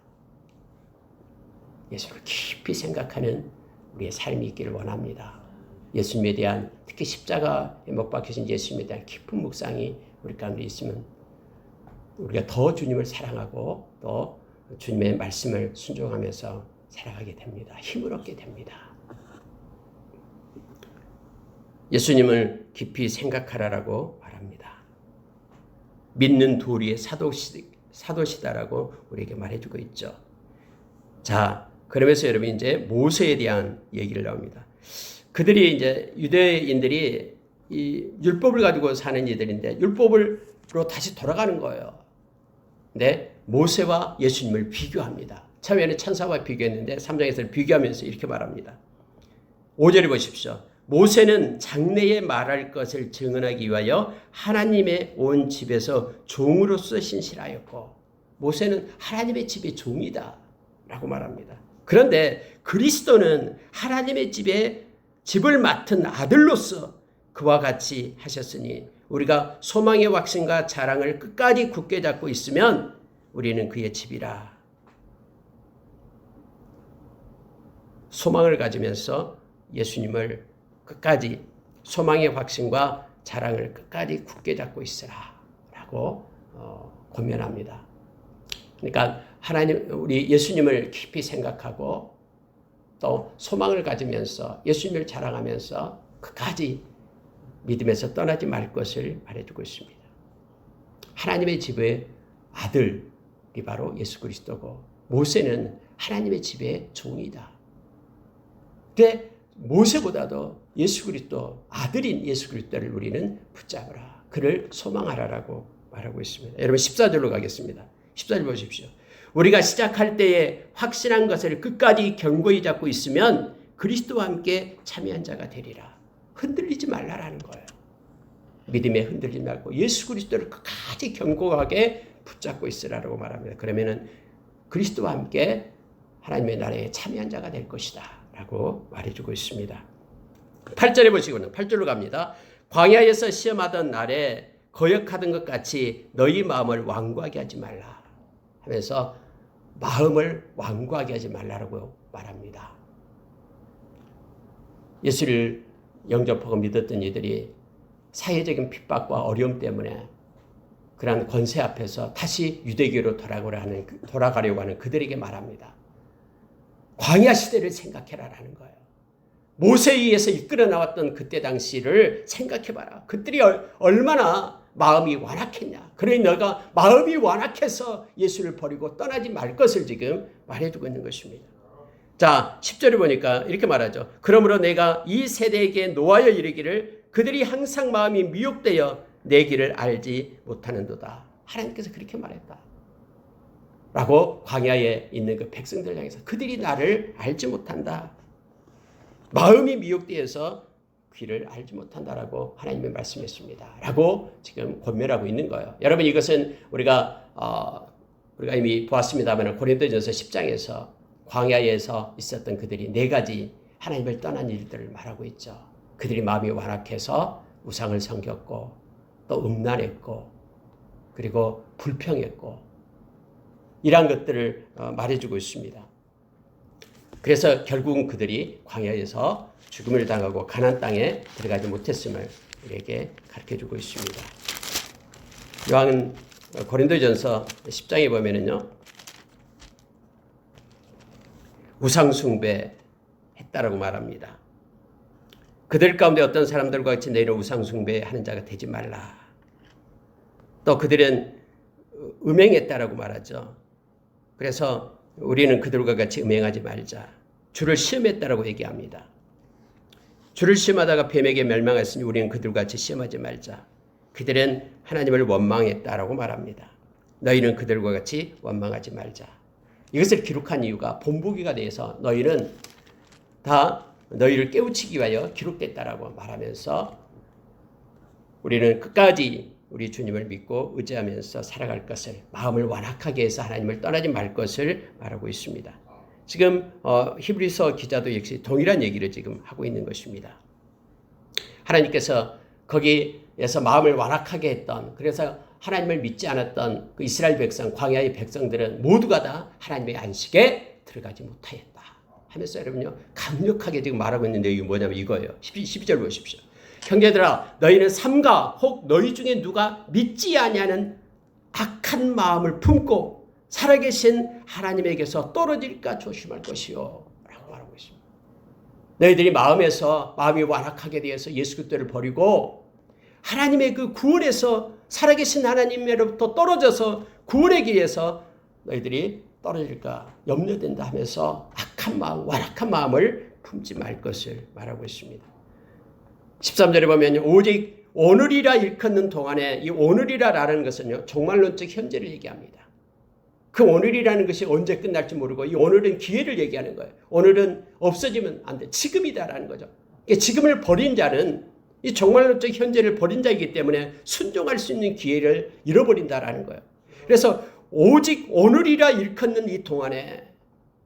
예수를 깊이 생각하는 우리의 삶이 있기를 원합니다. 예수님에 대한 특히 십자가에 못 박히신 예수님에 대한 깊은 묵상이 우리 가운데 있으면 우리가 더 주님을 사랑하고 또 주님의 말씀을 순종하면서 살아가게 됩니다. 힘을 얻게 됩니다. 예수님을 깊이 생각하라라고 말합니다. 믿는 도리의 사도시다라고 우리에게 말해주고 있죠. 자, 그러면서 여러분 이제 모세에 대한 얘기를 나옵니다. 그들이 이제 유대인들이 이 율법을 가지고 사는 이들인데 율법으로 다시 돌아가는 거예요. 근데 모세와 예수님을 비교합니다. 처음에는 천사와 비교했는데 3장에서 비교하면서 이렇게 말합니다. 5절에 보십시오. 모세는 장래에 말할 것을 증언하기 위하여 하나님의 온 집에서 종으로서 신실하였고 모세는 하나님의 집의 종이다 라고 말합니다. 그런데 그리스도는 하나님의 집을 맡은 아들로서 그와 같이 하셨으니 우리가 소망의 확신과 자랑을 끝까지 굳게 잡고 있으면 우리는 그의 집이라. 소망을 가지면서 예수님을 끝까지 소망의 확신과 자랑을 끝까지 굳게 잡고 있으라 라고 권면합니다. 그러니까 우리 예수님을 깊이 생각하고 또 소망을 가지면서 예수님을 자랑하면서 끝까지 믿음에서 떠나지 말 것을 말해주고 있습니다. 하나님의 집의 아들이 바로 예수 그리스도고 모세는 하나님의 집의 종이다. 근데 모세보다도 예수 그리스도 아들인 예수 그리스도를 우리는 붙잡으라. 그를 소망하라라고 말하고 있습니다. 여러분 14절로 가겠습니다. 14절 보십시오. 우리가 시작할 때에 확신한 것을 끝까지 견고히 잡고 있으면 그리스도와 함께 참여한 자가 되리라. 흔들리지 말라라는 거예요. 믿음에 흔들리지 말고 예수 그리스도를 끝까지 견고하게 붙잡고 있으라고 말합니다. 그러면은 그리스도와 함께 하나님의 나라에 참여한 자가 될 것이다 라고 말해주고 있습니다. 8절에 보시고는 8절로 갑니다. 광야에서 시험하던 날에 거역하던 것 같이 너희 마음을 완고하게 하지 말라 하면서 마음을 완고하게 하지 말라고 말합니다. 예수를 영접하고 믿었던 이들이 사회적인 핍박과 어려움 때문에 그러한 권세 앞에서 다시 유대교로 돌아가려고 하는 그들에게 말합니다. 광야 시대를 생각해라라는 거예요. 모세에 의해서 이끌어 나왔던 그때 당시를 생각해봐라. 그들이 얼마나 마음이 완악했냐. 그러니 너가 마음이 완악해서 예수를 버리고 떠나지 말 것을 지금 말해주고 있는 것입니다. 자, 10절에 보니까 이렇게 말하죠. 그러므로 내가 이 세대에게 노하여 이르기를 그들이 항상 마음이 미혹되어 내 길을 알지 못하는도다. 하나님께서 그렇게 말했다. 라고 광야에 있는 그 백성들 향해서 그들이 나를 알지 못한다. 마음이 미혹되어서 귀를 알지 못한다라고 하나님이 말씀했습니다. 라고 지금 권면하고 있는 거예요. 여러분 이것은 우리가 이미 보았습니다만 고린도전서 10장에서 광야에서 있었던 그들이 4가지 하나님을 떠난 일들을 말하고 있죠. 그들이 마음이 완악해서 우상을 섬겼고 또 음란했고 그리고 불평했고 이러한 것들을 말해주고 있습니다. 그래서 결국은 그들이 광야에서 죽음을 당하고 가나안 땅에 들어가지 못했음을 우리에게 가르쳐주고 있습니다. 요한 고린도전서 10장에 보면은요, 우상 숭배했다라고 말합니다. 그들 가운데 어떤 사람들과 같이 너희는 우상 숭배하는 자가 되지 말라. 또 그들은 음행했다라고 말하죠. 그래서 우리는 그들과 같이 음행하지 말자. 주를 시험했다라고 얘기합니다. 주를 시험하다가 뱀에게 멸망했으니 우리는 그들과 같이 시험하지 말자. 그들은 하나님을 원망했다라고 말합니다. 너희는 그들과 같이 원망하지 말자. 이것을 기록한 이유가 본보기가 돼서 너희는 다 너희를 깨우치기 위하여 기록됐다라고 말하면서 우리는 끝까지 우리 주님을 믿고 의지하면서 살아갈 것을, 마음을 완악하게 해서 하나님을 떠나지 말 것을 말하고 있습니다. 지금 히브리서 기자도 역시 동일한 얘기를 지금 하고 있는 것입니다. 하나님께서 거기에서 마음을 완악하게 했던, 그래서 하나님을 믿지 않았던 그 이스라엘 백성, 광야의 백성들은 모두가 다 하나님의 안식에 들어가지 못하였다 하면서 여러분요, 강력하게 지금 말하고 있는 내용이 뭐냐면 이거예요. 12절 보십시오. 형제들아, 너희는 삼가 혹 너희 중에 누가 믿지 아니하는 악한 마음을 품고 살아계신 하나님에게서 떨어질까 조심할 것이요 라고 말하고 있습니다. 너희들이 마음이 완악하게 되어서 예수 그리스도를 버리고 하나님의 그 구원에서 살아계신 하나님으로부터 떨어져서 구원의 길에서 너희들이 떨어질까 염려된다 하면서 악한 마음, 완악한 마음을 품지 말 것을 말하고 있습니다. 13절에 보면 오직 오늘이라 일컫는 동안에, 이 오늘이라라는 것은요, 종말론적 현재를 얘기합니다. 그 오늘이라는 것이 언제 끝날지 모르고 이 오늘은 기회를 얘기하는 거예요. 오늘은 없어지면 안 돼. 지금이다라는 거죠. 지금을 버린 자는 이 종말론적 현재를 버린 자이기 때문에 순종할 수 있는 기회를 잃어버린다라는 거예요. 그래서 오직 오늘이라 일컫는 이 동안에,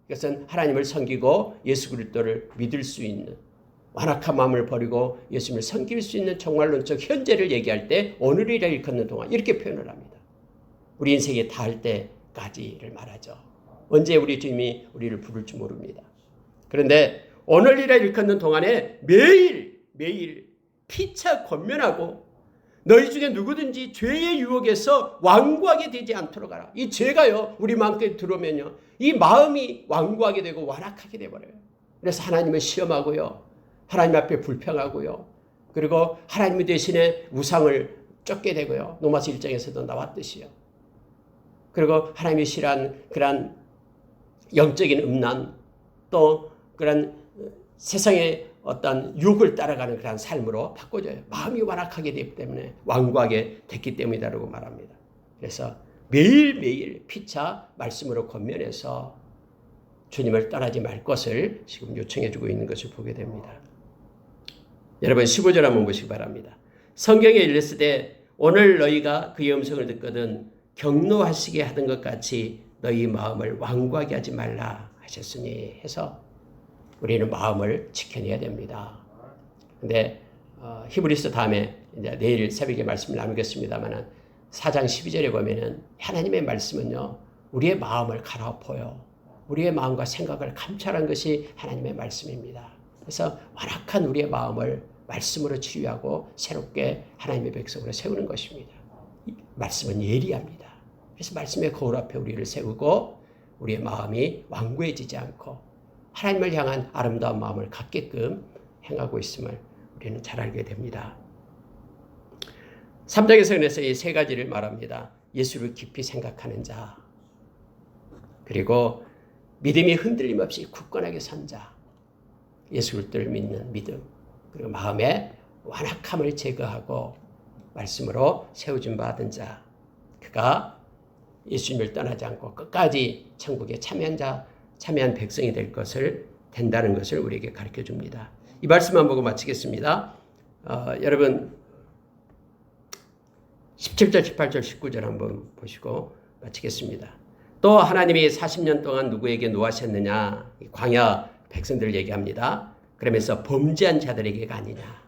이것은 하나님을 섬기고 예수 그리스도를 믿을 수 있는, 완악한 마음을 버리고 예수님을 섬길 수 있는 종말론적 현재를 얘기할 때 오늘이라 일컫는 동안 이렇게 표현을 합니다. 우리 인생에 닿을 때까지를 말하죠. 언제 우리 주님이 우리를 부를지 모릅니다. 그런데 오늘이라 일컫는 동안에 매일 피차 권면하고 너희 중에 누구든지 죄의 유혹에서 완고하게 되지 않도록 하라. 이 죄가요, 우리 마음속에 들어오면요, 이 마음이 완고하게 되고 완악하게 돼버려요. 그래서 하나님을 시험하고요, 하나님 앞에 불평하고요, 그리고 하나님 대신에 우상을 쫓게 되고요, 로마서 1장에서도 나왔듯이요. 그리고 하나님이 싫어하는 그런 영적인 음란, 또 그런 세상의 어떤 유혹을 따라가는 그런 삶으로 바꿔줘요. 마음이 완악하게 되기 때문에, 완고하게 됐기 때문이다라고 말합니다. 그래서 매일매일 피차 말씀으로 권면해서 주님을 떠나지 말 것을 지금 요청해주고 있는 것을 보게 됩니다. 여러분 15절 한번 보시기 바랍니다. 성경에 일렀으되 오늘 너희가 그의 음성을 듣거든 경노하시게 하던 것 같이 너희 마음을 완고하게 하지 말라 하셨으니 해서 우리는 마음을 지켜내야 됩니다. 근데 히브리서 다음에 이제 내일 새벽에 말씀을 나누겠습니다만 4장 12절에 보면은 하나님의 말씀은요, 우리의 마음을 갈아엎어요. 우리의 마음과 생각을 감찰한 것이 하나님의 말씀입니다. 그래서 완악한 우리의 마음을 말씀으로 치유하고 새롭게 하나님의 백성으로 세우는 것입니다. 말씀은 예리합니다. 그래서 말씀의 거울 앞에 우리를 세우고 우리의 마음이 완고해지지 않고 하나님을 향한 아름다운 마음을 갖게끔 행하고 있음을 우리는 잘 알게 됩니다. 3장에서 이 세 가지를 말합니다. 예수를 깊이 생각하는 자, 그리고 믿음이 흔들림 없이 굳건하게 선 자, 예수 그리스도를 믿는 믿음, 그리고 마음의 완악함을 제거하고 말씀으로 세워진 받은 자, 그가 예수님을 떠나지 않고 끝까지 천국에 참여한 백성이 된다는 것을 우리에게 가르쳐 줍니다. 이 말씀만 보고 마치겠습니다. 여러분 17절, 18절, 19절 한번 보시고 마치겠습니다. 또 하나님이 40년 동안 누구에게 노하셨느냐? 광야 백성들을 얘기합니다. 그러면서 범죄한 자들에게가 아니냐.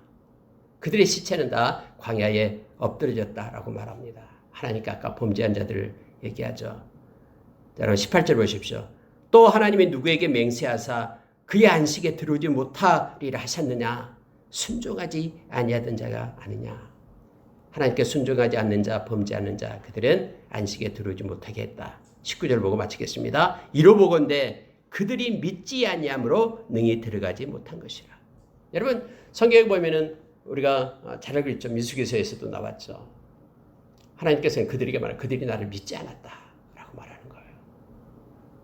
그들의 시체는 다 광야에 엎드려졌다라고 말합니다. 하나님께 아까 범죄한 자들을 얘기하죠. 여러분 18절 보십시오. 또 하나님이 누구에게 맹세하사 그의 안식에 들어오지 못하리라 하셨느냐? 순종하지 아니하던 자가 아니냐? 하나님께 순종하지 않는 자, 범죄하는 자, 그들은 안식에 들어오지 못하게 했다. 19절 보고 마치겠습니다. 이로보건대 그들이 믿지 아니함으로 능히 들어가지 못한 것이라. 여러분, 성경에 보면은 우리가 잘 알고 있죠. 민수기서에서도 나왔죠. 하나님께서는 그들에게 말하는 그들이 나를 믿지 않았다라고 말하는 거예요.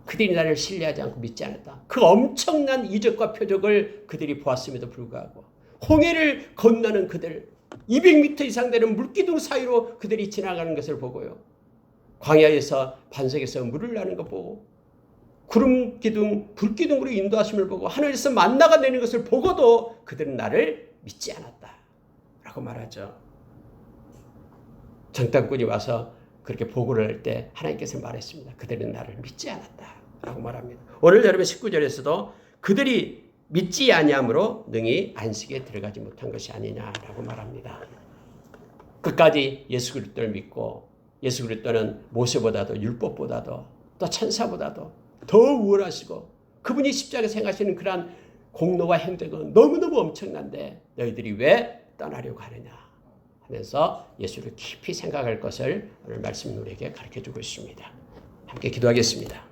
그들이 나를 신뢰하지 않고 믿지 않았다. 그 엄청난 이적과 표적을 그들이 보았음에도 불구하고 홍해를 건너는 그들, 200m 이상 되는 물기둥 사이로 그들이 지나가는 것을 보고요. 광야에서 반석에서 물을 나는 것 보고 구름 기둥, 불기둥으로 인도하심을 보고 하늘에서 만나가 내리는 것을 보고도 그들은 나를 믿지 않았다라고 말하죠. 정탐꾼이 와서 그렇게 보고를 할 때 하나님께서 말했습니다. 그들은 나를 믿지 않았다라고 말합니다. 오늘 여러분 19절에서도 그들이 믿지 아니함으로 능히 안식에 들어가지 못한 것이 아니냐라고 말합니다. 끝까지 예수 그리스도를 믿고 예수 그리스도는 모세보다도 율법보다도 또 천사보다도 더 우월하시고 그분이 십자가에서 행하시는 그러한 공로와 행적은 너무너무 엄청난데 너희들이 왜 떠나려고 하느냐 하면서 예수를 깊이 생각할 것을 오늘 말씀은 우리에게 가르쳐주고 있습니다. 함께 기도하겠습니다.